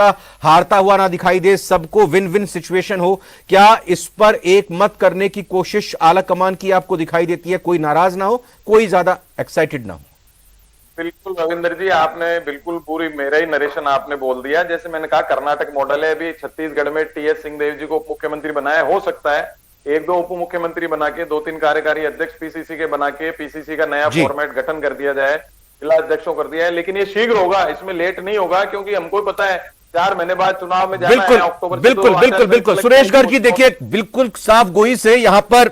हारता हुआ ना दिखाई दे, सबको विन विन सिचुएशन हो। क्या इस पर एक मत करने की कोशिश आला कमान की आपको दिखाई देती है? कोई नाराज ना हो, कोई ज्यादा एक्साइटेड ना हो। बिल्कुल रविंदर जी, आपने बिल्कुल पूरी मेरा ही नरेशन आपने बोल दिया। जैसे मैंने कहा कर्नाटक मॉडल है, अभी छत्तीसगढ़ में टीएस सिंहदेव जी को उप मुख्यमंत्री बनाया, हो सकता है एक दो उप मुख्यमंत्री बना के, दो तीन कार्यकारी अध्यक्ष पीसीसी के बना के पीसीसी का नया फॉर्मेट गठन कर दिया जाए, जिला अध्यक्षों कर दिया है। लेकिन ये शीघ्र होगा, इसमें लेट नहीं होगा, क्योंकि हमको पता है 4 महीने बाद चुनाव में जाना है अक्टूबर। बिल्कुल बिल्कुल बिल्कुल सुरेश गर्ग जी, देखिए बिल्कुल साफ गोई से यहां पर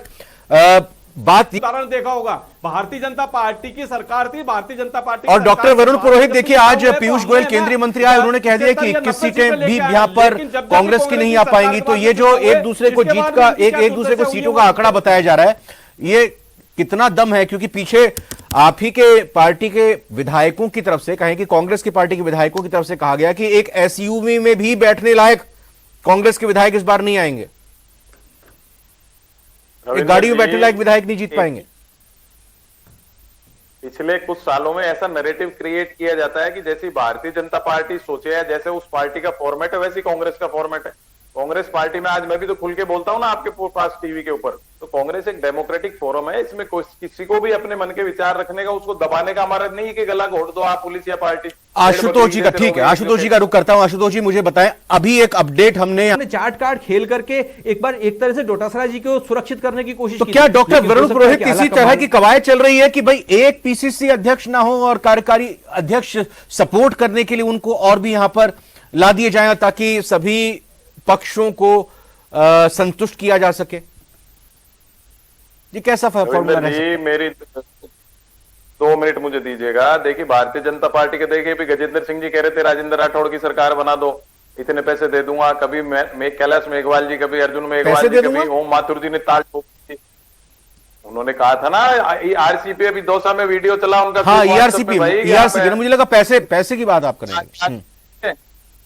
बात उदाहरण देखा होगा, भारतीय जनता पार्टी की सरकार थी, भारतीय जनता पार्टी और डॉक्टर वरुण पुरोहित देखिए आज पीयूष गोयल केंद्रीय मंत्री आए, उन्होंने कह दिया कि 21 सीटें भी यहां पर कांग्रेस की नहीं आ पाएंगी। तो ये जो एक दूसरे को जीत का एक दूसरे को सीटों का आंकड़ा बताया जा रहा है, ये कितना दम है? क्योंकि पीछे आप ही के पार्टी के विधायकों की तरफ से, कहें कि कांग्रेस की पार्टी के विधायकों की तरफ से कहा गया कि एक एसयूवी में भी बैठने लायक कांग्रेस के विधायक इस बार नहीं आएंगे, एक गाड़ी में बैठने लायक विधायक नहीं जीत पाएंगे। पिछले कुछ सालों में ऐसा नैरेटिव क्रिएट किया जाता है कि जैसी भारतीय जनता पार्टी सोचे है, जैसे उस पार्टी का फॉर्मेट है, वैसी कांग्रेस का फॉर्मेट है। कांग्रेस पार्टी में आज मैं भी तो खुल के बोलता हूं ना आपके पास टीवी के ऊपर, तो कांग्रेस एक डेमोक्रेटिक फोरम है, इसमें किसी को भी अपने मन के विचार रखने का, उसको दबाने का हमारा नहीं कि गला घोट दो आप पुलिस या पार्टी। आशुतोष जी का ठीक है, आशुतोष जी का रुख करता हूं। आशुतोष जी मुझे बताएं, अभी एक अपडेट हमने चार्ट कार्ड खेल करके एक बार एक तरह से डोटासरा जी को सुरक्षित करने की कोशिश तो क्या डॉक्टर वरुण पुरोहित किसी तरह की कवायद चल रही है कि भाई एक पीसीसी अध्यक्ष ना हो और कार्यकारी अध्यक्ष सपोर्ट करने के लिए उनको और भी यहां पर ला दिए जाए, ताकि सभी पक्षों को संतुष्ट किया जा सके? ये कैसा फॉर्मूला है? मेरी 2 मिनट मुझे दीजिएगा। देखिए भारतीय जनता पार्टी के देखिए भी गजेंद्र सिंह जी कह रहे थे राजेंद्र राठौड़ की सरकार बना दो, इतने पैसे दे दूंगा। कभी कैलाश मेघवाल जी, कभी अर्जुन मेघवाल जी, कभी ओम माथुर जी ने ताल ठोक दी। उन्होंने कहा था ना आरसीपी, अभी 2 साल में वीडियो चला उनका। हाँ, ईआरसीपी मुझे लगा पैसे की बात आप करेंगे।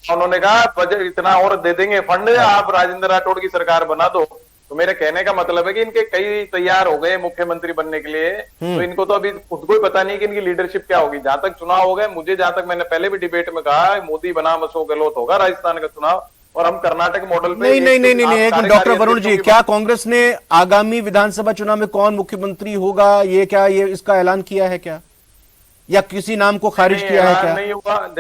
उन्होंने कहा बजट इतना और दे देंगे फंड, आप राजेंद्र राठौड़ की सरकार बना दो। तो मेरे कहने का मतलब है कि इनके कई तैयार हो गए मुख्यमंत्री बनने के लिए, तो इनको तो अभी खुद को ही पता नहीं कि इनकी लीडरशिप क्या होगी। जहां तक चुनाव हो गए, मुझे जहां तक मैंने पहले भी डिबेट में कहा, मोदी बनाम अशोक गहलोत होगा राजस्थान का चुनाव, और हम कर्नाटक मॉडल पे नहीं। डॉक्टर वरुण जी, क्या कांग्रेस ने आगामी विधानसभा चुनाव में कौन मुख्यमंत्री होगा, ये क्या ये इसका ऐलान किया है क्या, या किसी नाम को खारिज किया है क्या? नहीं होगा,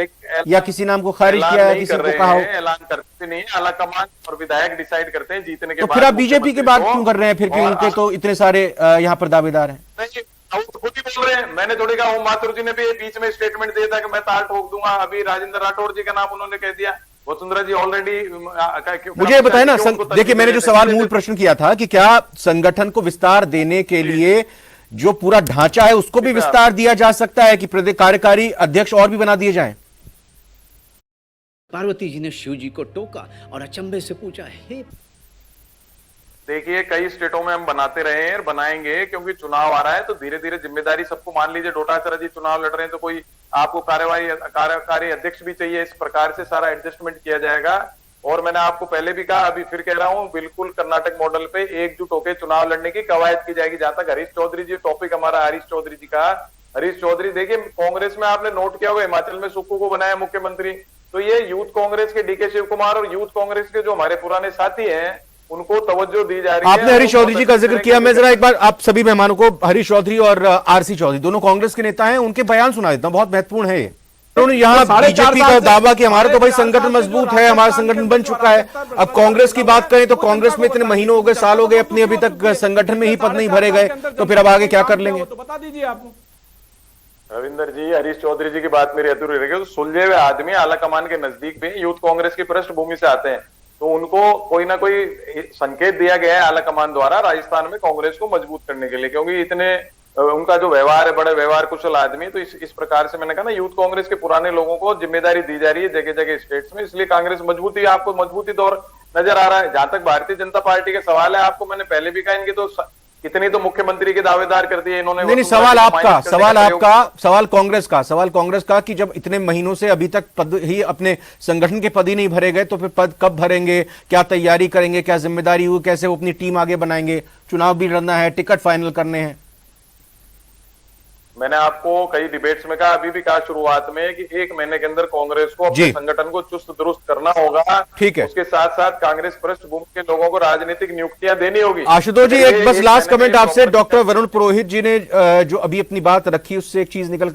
या किसी नाम को खारिज किया है, किसी को कहा हो? ऐलान करते नहीं, आलाकमान और विधायक डिसाइड करते हैं जीतने के बाद। तो फिर आप बीजेपी की बात क्यों कर रहे हैं फिर, कि उनके तो इतने सारे यहाँ पर दावेदार हैं? खुद ही बोल रहे हैं, मैंने थोड़ी कहा। ओम माथुर जी ने भी बीच में स्टेटमेंट दिया था कि मैं ताल ठोक दूंगा। अभी राजेंद्र राठौड़ जी का नाम उन्होंने कह दिया। वसुंधरा जी ऑलरेडी। मुझे बताए ना, देखिए मैंने जो सवाल मूल प्रश्न किया था कि क्या संगठन को विस्तार देने के लिए जो पूरा ढांचा है उसको भी विस्तार दिया जा सकता है, कि प्रदेश कार्यकारी अध्यक्ष और भी बना दिए जाएं? पार्वती जी ने शिव जी को टोका और अचंभे से पूछा, हे देखिए कई स्टेटों में हम बनाते रहे हैं और बनाएंगे, क्योंकि चुनाव आ रहा है तो धीरे धीरे जिम्मेदारी सबको। मान लीजिए डोटासरा जी चुनाव लड़ रहे हैं, तो कोई आपको कार्यकारी अध्यक्ष भी चाहिए, इस प्रकार से सारा एडजस्टमेंट किया जाएगा। और मैंने आपको पहले भी कहा, अभी फिर कह रहा हूं, बिल्कुल कर्नाटक मॉडल पे एकजुट होकर चुनाव लड़ने की कवायद की जाएगी। जहां तक हरीश चौधरी जी, टॉपिक हमारा हरीश चौधरी जी का, हरीश चौधरी देखिए कांग्रेस में आपने नोट किया होगा, हिमाचल में सुक्खू को बनाया मुख्यमंत्री। तो ये यूथ कांग्रेस के डीके शिव कुमार और यूथ कांग्रेस के जो हमारे पुराने साथी हैं, उनको तवज्जो दी जा रही है। आपने हरीश चौधरी जी का जिक्र किया, मैं जरा एक बार आप सभी मेहमानों को हरीश चौधरी और आरसी चौधरी दोनों कांग्रेस के नेता हैं, उनके बयान सुना देता हूं, बहुत महत्वपूर्ण है। उन्होंने यहाँ बीजेपी का दावा कि हमारा तो भाई संगठन मजबूत है, हमारा संगठन बन चुका है। अब कांग्रेस की बात करें तो कांग्रेस में इतने महीनों हो गए, साल हो गए, अपने अभी तक संगठन में ही पद नहीं भरे गए, तो फिर अब आगे क्या कर लेंगे? तो बता दीजिए आप। रविंदर जी, हरीश चौधरी जी की बात मेरी अधूरी रह गई। तो सुलझे हुए आदमी आलाकमान के नजदीक भी यूथ कांग्रेस की पृष्ठभूमि से आते हैं, तो उनको कोई ना कोई संकेत दिया गया है आलाकमान द्वारा राजस्थान में कांग्रेस को मजबूत करने के लिए, क्योंकि इतने उनका जो व्यवहार है, बड़े व्यवहार कुशल आदमी। तो इस प्रकार से मैंने कहा ना, यूथ कांग्रेस के पुराने लोगों को जिम्मेदारी दी जा रही है जगह जगह स्टेट्स में, इसलिए कांग्रेस मजबूती, आपको मजबूती दौर नजर आ रहा है। जहां तक भारतीय जनता पार्टी का सवाल है, आपको मैंने पहले भी कहा, इनके तो कितनी तो मुख्यमंत्री के दावेदार कर दिए इन्होंने। नहीं, सवाल कांग्रेस का कि जब इतने महीनों से अभी तक पद ही अपने संगठन के पद ही नहीं भरे गए, तो फिर पद कब भरेंगे, क्या तैयारी करेंगे, क्या जिम्मेदारी हुई, कैसे वो अपनी टीम आगे बनाएंगे, चुनाव भी लड़ना है, टिकट फाइनल करने हैं। मैंने आपको कई डिबेट्स में कहा, अभी भी कहा शुरुआत में कि 1 महीने के अंदर कांग्रेस को अपने जी। संगठन को चुस्त दुरुस्त करना होगा। ठीक है। उसके साथ साथ कांग्रेस पृष्ठभूमि के लोगों को राजनीतिक नियुक्तियां देनी होगी। आशुतोष जी, ये एक बस 1 लास्ट महीने कमेंट में आपसे। कांग्रेस- डॉक्टर वरुण पुरोहित जी ने जो अभी अपनी बात रखी उससे एक चीज निकल कर